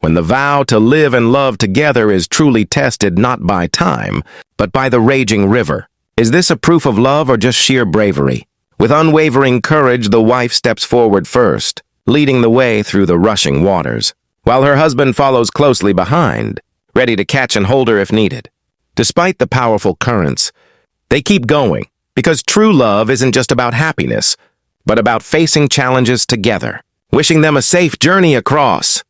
when the vow to live and love together is truly tested not by time, but by the raging river. Is this a proof of love or just sheer bravery? With unwavering courage, the wife steps forward first, leading the way through the rushing waters, while her husband follows closely behind, ready to catch and hold her if needed. Despite the powerful currents, they keep going, because true love isn't just about happiness, but about facing challenges together. Wishing them a safe journey across.